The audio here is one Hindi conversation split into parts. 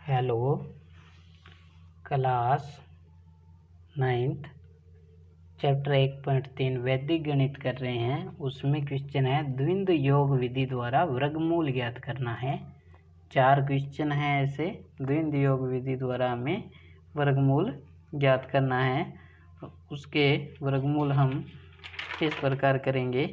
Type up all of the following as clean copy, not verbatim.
हेलो क्लास 9th चैप्टर 1.3 वैदिक गणित कर रहे हैं। उसमें क्वेश्चन है द्विंद योग विधि द्वारा वर्गमूल ज्ञात करना है। 4 क्वेश्चन हैं ऐसे। द्विंद योग विधि द्वारा हमें वर्गमूल ज्ञात करना है। उसके वर्गमूल हम किस प्रकार करेंगे।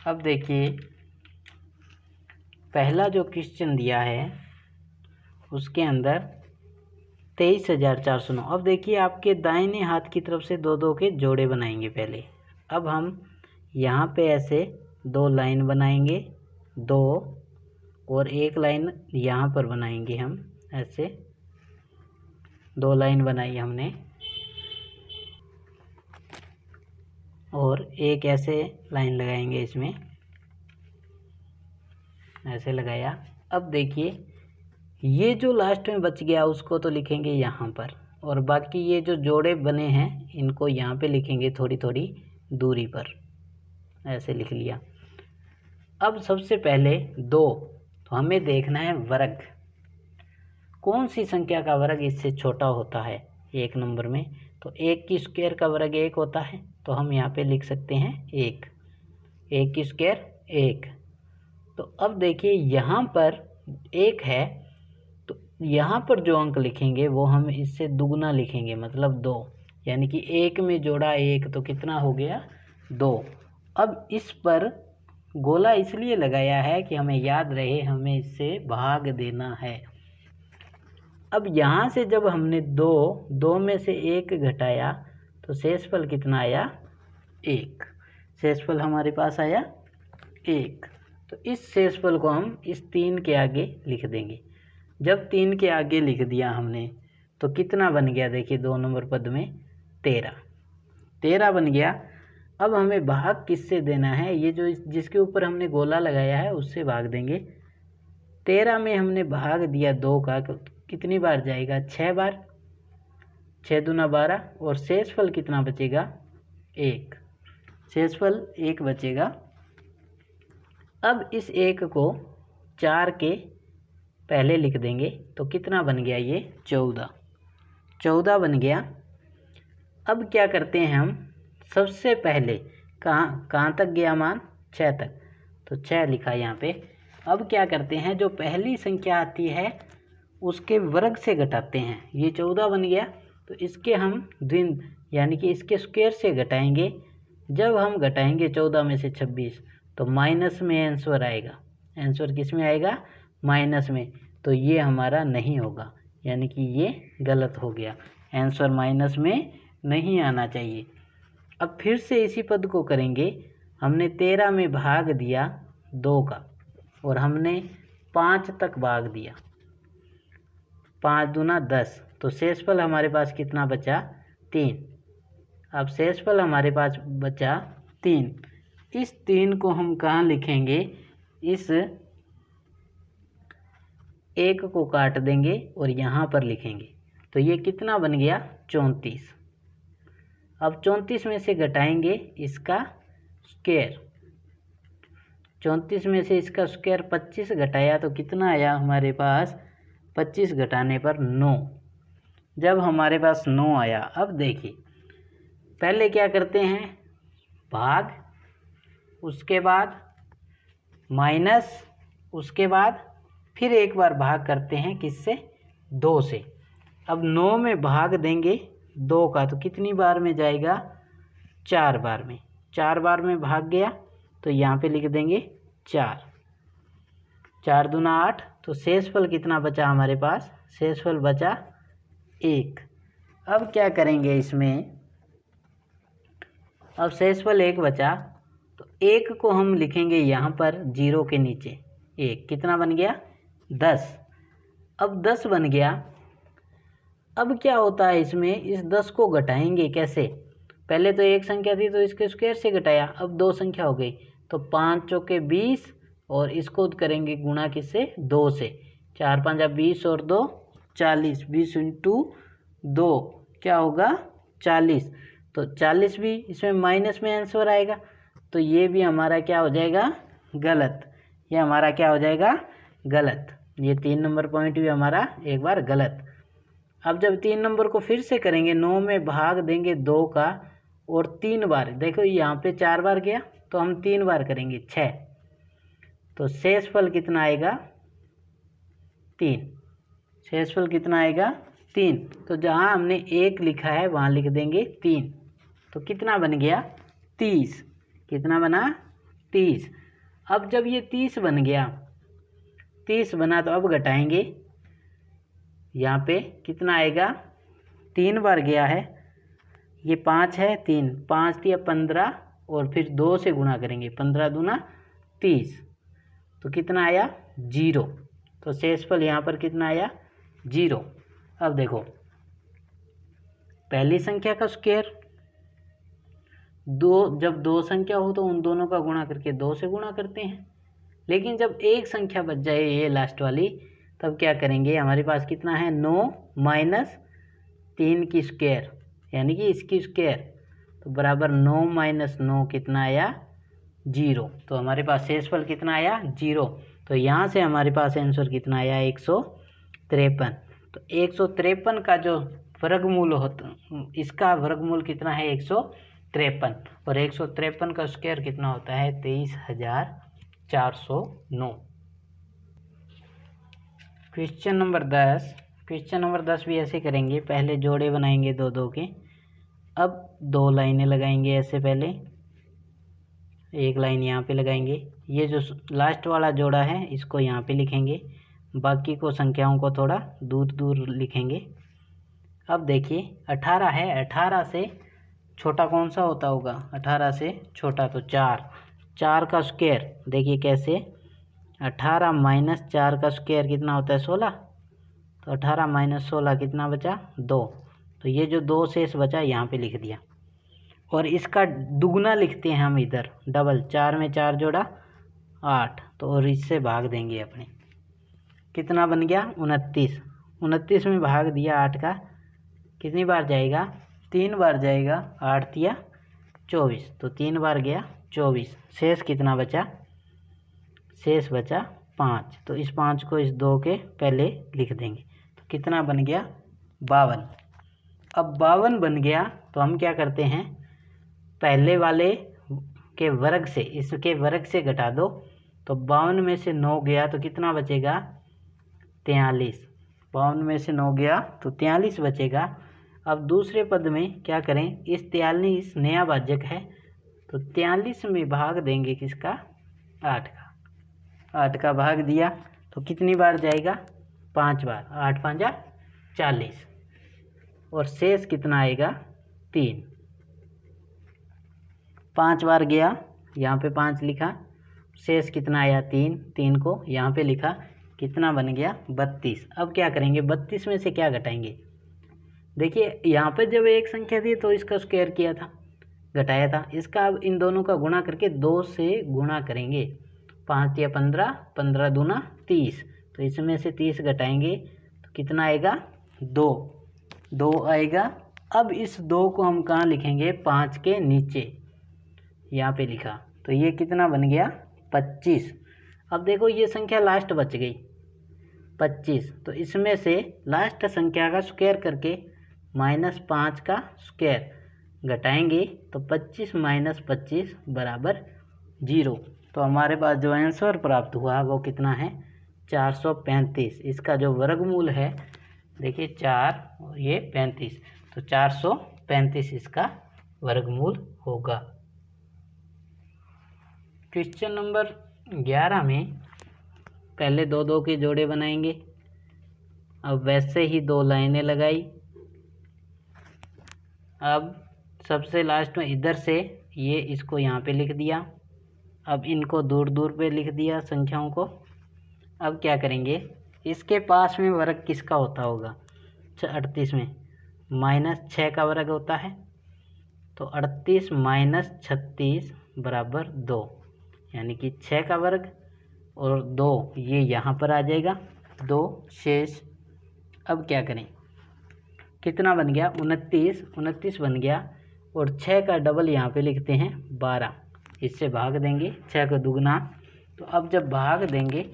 अब देखिए, पहला जो क्वेश्चन दिया है उसके अंदर 23,409। अब देखिए, आपके दाहिने हाथ की तरफ से दो दो के जोड़े बनाएंगे पहले। अब हम यहाँ पे ऐसे 2 लाइन बनाएंगे, 2 और एक लाइन यहाँ पर बनाएंगे। हम ऐसे 2 लाइन बनाई हमने और एक ऐसे लाइन लगाएंगे, इसमें ऐसे लगाया। अब देखिए, ये जो लास्ट में बच गया उसको तो लिखेंगे यहाँ पर, और बाकी ये जो जोड़े बने हैं इनको यहाँ पे लिखेंगे थोड़ी थोड़ी दूरी पर, ऐसे लिख लिया। अब सबसे पहले 2, तो हमें देखना है वर्ग, कौन सी संख्या का वर्ग इससे छोटा होता है 1 नंबर में। तो 1 की स्क्वायर का वर्ग 1 होता है, तो हम यहाँ पे लिख सकते हैं 1 की स्क्वायर 1। तो अब देखिए, यहाँ पर 1 है, तो यहाँ पर जो अंक लिखेंगे वो हम इससे दुगना लिखेंगे, मतलब 2, यानी कि 1 में जोड़ा 1 तो कितना हो गया 2। अब इस पर गोला इसलिए लगाया है कि हमें याद रहे हमें इससे भाग देना है। अब यहाँ से जब हमने 2 में से 1 घटाया तो शेषफल कितना आया 1। शेषफल हमारे पास आया 1। तो इस शेषफल को हम इस 3 के आगे लिख देंगे। जब 3 के आगे लिख दिया हमने तो कितना बन गया, देखिए 2 नंबर पद में 13 बन गया। अब हमें भाग किससे देना है, ये जो जिसके ऊपर हमने गोला लगाया है उससे भाग देंगे। 13 में हमने भाग दिया 2 का, कितनी बार जाएगा 6 बार, 6 दूना 12, और शेषफल कितना बचेगा 1। शेषफल 1 बचेगा। अब इस 1 को 4 के पहले लिख देंगे तो कितना बन गया, ये 14 बन गया। अब क्या करते हैं हम, सबसे पहले कहाँ तक गया मान 6 तक, तो 6 लिखा यहाँ पे। अब क्या करते हैं, जो पहली संख्या आती है उसके वर्ग से घटाते हैं। ये 14 बन गया, तो इसके हम द्विंद यानी कि इसके स्क्वायर से घटाएंगे। जब हम घटाएंगे 14 में से 26 तो माइनस में आंसर आएगा। आंसर किस में आएगा, माइनस में। तो ये हमारा नहीं होगा, यानी कि ये गलत हो गया। आंसर माइनस में नहीं आना चाहिए। अब फिर से इसी पद को करेंगे। हमने 13 में भाग दिया 2 का, और हमने 5 तक भाग दिया, 5 दूना 10, तो शेषफल हमारे पास कितना बचा 3। अब शेषफल हमारे पास बचा 3। इस 3 को हम कहाँ लिखेंगे, इस 1 को काट देंगे और यहाँ पर लिखेंगे। तो ये कितना बन गया 34। अब 34 में से घटाएंगे इसका स्क्वायर, 34 में से इसका स्क्वायर 25 घटाया तो कितना आया हमारे पास, 25 घटाने पर 9। जब हमारे पास 9 आया, अब देखिए पहले क्या करते हैं, भाग, उसके बाद माइनस, उसके बाद फिर एक बार भाग करते हैं किससे, 2 से। अब 9 में भाग देंगे 2 का तो कितनी बार में जाएगा, 4 बार में। 4 बार में भाग गया तो यहाँ पे लिख देंगे 4, 4 दूना 8, तो शेषफल कितना बचा हमारे पास, शेषफल बचा 1। अब क्या करेंगे इसमें, अब शेषफल 1 बचा तो 1 को हम लिखेंगे यहाँ पर 0 के नीचे 1, कितना बन गया 10। अब 10 बन गया। अब क्या होता है इसमें, इस 10 को घटाएंगे कैसे, पहले तो एक संख्या थी तो इसके स्क्वायर से घटाया, अब 2 संख्या हो गई तो 5 चौके 20, और इसको करेंगे गुणा किससे, 2 से। 4 5 20 और 2 40, 20 इंटू 2 क्या होगा 40। तो 40 भी इसमें माइनस में आंसर आएगा, तो ये भी हमारा क्या हो जाएगा गलत, ये हमारा क्या हो जाएगा गलत। ये 3 नंबर पॉइंट भी हमारा एक बार गलत। अब जब 3 नंबर को फिर से करेंगे, 9 में भाग देंगे 2 का और 3 बार, देखो यहाँ पे 4 बार गया तो हम 3 बार करेंगे 6, तो शेषफल कितना आएगा 3। शेषफल कितना आएगा 3। तो जहाँ हमने 1 लिखा है वहाँ लिख देंगे 3, तो कितना बन गया 30। कितना बना 30। अब जब ये 30 बन गया, 30 बना तो अब घटाएंगे, यहाँ पे कितना आएगा 3 बार गया है, ये 5 है 3, 5 दिया 15 और फिर 2 से गुणा करेंगे, 15 दूना 30, तो कितना आया 0। तो शेषफल यहाँ पर कितना आया 0। अब देखो पहली संख्या का स्क्वायर, जब 2 संख्या हो तो उन दोनों का गुणा करके 2 से गुणा करते हैं, लेकिन जब एक संख्या बच जाए ये लास्ट वाली, तब क्या करेंगे, हमारे पास कितना है 9 माइनस 3 की स्क्वायर, यानी कि इसकी स्क्वायर, तो बराबर 9 माइनस 9 कितना आया 0। तो हमारे पास शेषफल कितना आया 0। तो यहाँ से हमारे पास आंसर कितना आया 153। तो 153 का जो वर्गमूल होता, इसका वर्गमूल कितना है 153, और 153 का स्क्वायर कितना होता है 23,409। Question number 10। क्वेश्चन नंबर 10 भी ऐसे करेंगे, पहले जोड़े बनाएंगे 2-2 के। अब 2 लाइनें लगाएंगे ऐसे, पहले एक लाइन यहाँ पे लगाएंगे, ये जो लास्ट वाला जोड़ा है इसको यहाँ पे लिखेंगे, बाकी को संख्याओं को थोड़ा दूर दूर लिखेंगे। अब देखिए 18 है, 18 से छोटा कौन सा होता होगा, 18 से छोटा तो 4 का स्क्वायर, देखिए कैसे, 18 माइनस 4 का स्क्वायर कितना होता है 16, तो 18 माइनस 16 कितना बचा 2, तो ये जो 2 शेष बचा यहाँ पे लिख दिया, और इसका दुगना लिखते हैं हम इधर, डबल, 4 में 4 जोड़ा 8, तो और इससे भाग देंगे अपने, कितना बन गया 29। 29 में भाग दिया 8 का, कितनी बार जाएगा 3 बार जाएगा, 8 दिया 24, तो 3 बार गया 24। शेष कितना बचा, शेष बचा 5, तो इस 5 को इस 2 के पहले लिख देंगे, तो कितना बन गया 52। अब 52 बन गया तो हम क्या करते हैं, पहले वाले के वर्ग से इसके वर्ग से घटा दो, तो 52 में से 9 गया तो कितना बचेगा 43। 52 में से 9 गया तो 43 बचेगा। अब दूसरे पद में क्या करें, इस 43 नया भाजक है, तो 43 में भाग देंगे किसका 8 का, 8 का भाग दिया तो कितनी बार जाएगा 5 बार, 8 5 40, और शेष कितना आएगा 3। 5 बार गया, यहाँ पे 5 लिखा, शेष कितना आया 3, 3 को यहाँ पे लिखा, कितना बन गया 32। अब क्या करेंगे, 32 में से क्या घटाएंगे, देखिए यहाँ पे जब एक संख्या थी तो इसका स्क्वायर किया था, घटाया था, इसका अब इन दोनों का गुणा करके 2 से गुणा करेंगे, 5 या 15, 15 दूना 30, तो इसमें से 30 घटाएंगे तो कितना आएगा 2 आएगा। अब इस 2 को हम कहाँ लिखेंगे, 5 के नीचे, यहाँ पे लिखा, तो ये कितना बन गया 25। अब देखो ये संख्या लास्ट बच गई 25, तो इसमें से लास्ट संख्या का स्क्वायर करके -5 का स्क्वायर घटाएंगे तो 25 माइनस 25 बराबर 0। तो हमारे पास जो आंसर प्राप्त हुआ वो कितना है 435। इसका जो वर्गमूल है देखिए 4 और ये 35, तो 435 इसका वर्गमूल होगा। क्वेश्चन नंबर 11 में पहले 2-2 के जोड़े बनाएंगे। अब वैसे ही 2 लाइनें लगाई। अब सबसे लास्ट में इधर से ये इसको यहाँ पे लिख दिया, अब इनको दूर दूर पे लिख दिया संख्याओं को। अब क्या करेंगे, इसके पास में वर्ग किसका होता होगा 38 में -6 का वर्ग होता है, तो 38 माइनस 36 बराबर 2, यानी कि 6 का वर्ग और 2 ये यहाँ पर आ जाएगा 2 शेष। अब क्या करें, कितना बन गया 29 बन गया, और 6 का डबल यहाँ पे लिखते हैं 12, इससे भाग देंगे 6 का दुगना। तो अब जब भाग देंगे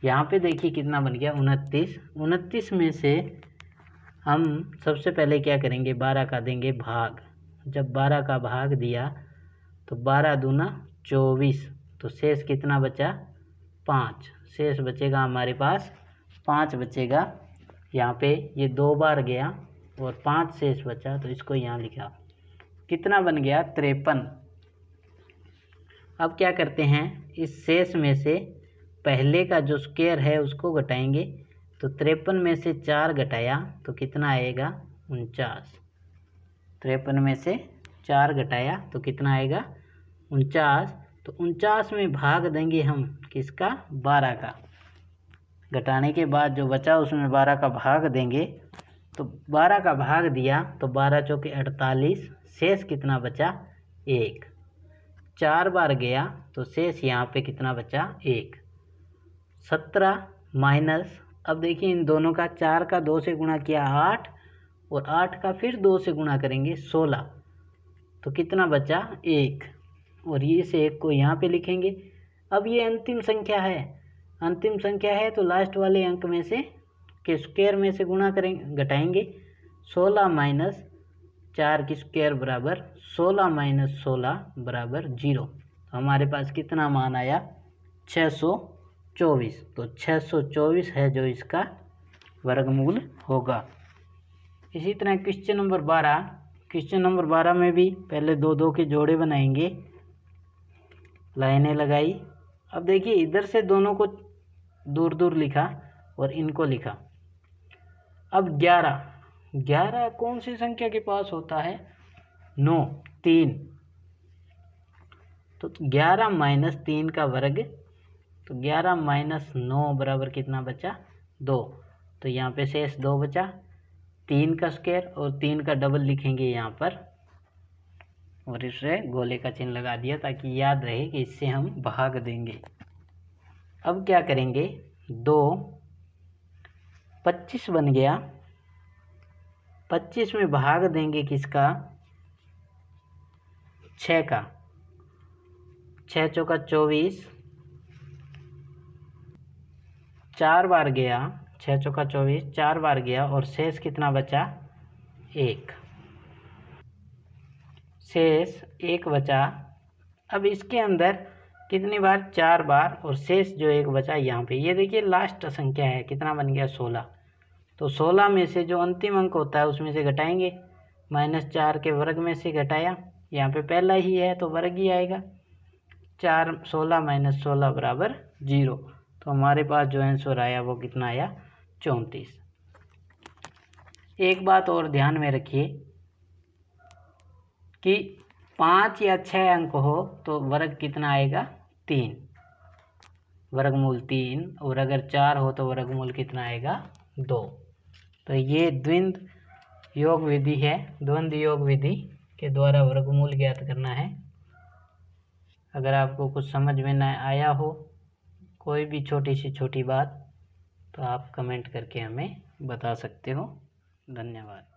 यहाँ पे देखिए कितना बन गया 29। 29 में से हम सबसे पहले क्या करेंगे, 12 का देंगे भाग। जब 12 का भाग दिया तो 12 दूना 24, तो शेष कितना बचा 5। शेष बचेगा हमारे पास 5 बचेगा। यहाँ पे ये 2 बार गया और 5 शेष बचा, तो इसको यहाँ लिखा। कितना बन गया 53। अब क्या करते हैं, इस शेष में से पहले का जो स्क्वायर है उसको घटाएंगे। तो 53 में से 4 घटाया तो कितना आएगा 49। 53 में से 4 घटाया तो कितना आएगा 49। तो 49 में भाग देंगे हम किसका, 12 का। घटाने के बाद जो बचा उसमें 12 का भाग देंगे। तो 12 का भाग दिया तो 12 चौके 48, शेष कितना बचा 1। 4 बार गया तो शेष यहाँ पे कितना बचा 1। 17 माइनस, अब देखिए इन दोनों का 4 का 2 से गुणा किया 8, और 8 का फिर 2 से गुणा करेंगे 16, तो कितना बचा 1। और ये से 1 को यहाँ पे लिखेंगे। अब ये अंतिम संख्या है, अंतिम संख्या है तो लास्ट वाले अंक में से के स्क्वायर में से गुणा करेंगे, घटाएंगे। 16 माइनस 4 की स्क्वायर बराबर 16 माइनस 16 बराबर 0। तो हमारे पास कितना मान आया 624। तो 624 है जो इसका वर्गमूल होगा। इसी तरह क्वेश्चन नंबर 12। क्वेश्चन नंबर 12 में भी पहले 2-2 के जोड़े बनाएंगे, लाइनें लगाई। अब देखिए इधर से दोनों को दूर दूर लिखा और इनको लिखा। अब 11 कौन सी संख्या के पास होता है 9, 3। तो 11 माइनस 3 का वर्ग, तो 11 माइनस 9 बराबर कितना बचा 2। तो यहाँ पे शेष 2 बचा। 3 का स्क्वायर और 3 का डबल लिखेंगे यहाँ पर, और इससे गोले का चिन्ह लगा दिया ताकि याद रहे कि इससे हम भाग देंगे। अब क्या करेंगे, 2 25 बन गया। 25 में भाग देंगे किसका 6 का। 6 चौका 24, 4 बार गया। 6 चौका 24, 4 बार गया और शेष कितना बचा 1। शेष 1 बचा। अब इसके अंदर कितनी बार 4 बार, और शेष जो 1 बचा यहाँ पे, ये देखिए लास्ट संख्या है, कितना बन गया 16। तो 16 में से जो अंतिम अंक होता है उसमें से घटाएंगे। -4 के वर्ग में से घटाया, यहाँ पे पहला ही है तो वर्ग ही आएगा। 16 माइनस 16 बराबर 0। तो हमारे पास जो आंसर आया वो कितना आया 34। एक बात और ध्यान में रखिए कि 5 या 6 अंक हो तो वर्ग कितना आएगा 3, वर्गमूल 3। और अगर 4 हो तो वर्गमूल कितना आएगा 2। तो ये द्वंद्व योग विधि है। द्वंद्व योग विधि के द्वारा वर्गमूल ज्ञात करना है। अगर आपको कुछ समझ में न आया हो, कोई भी छोटी से छोटी बात, तो आप कमेंट करके हमें बता सकते हो। धन्यवाद।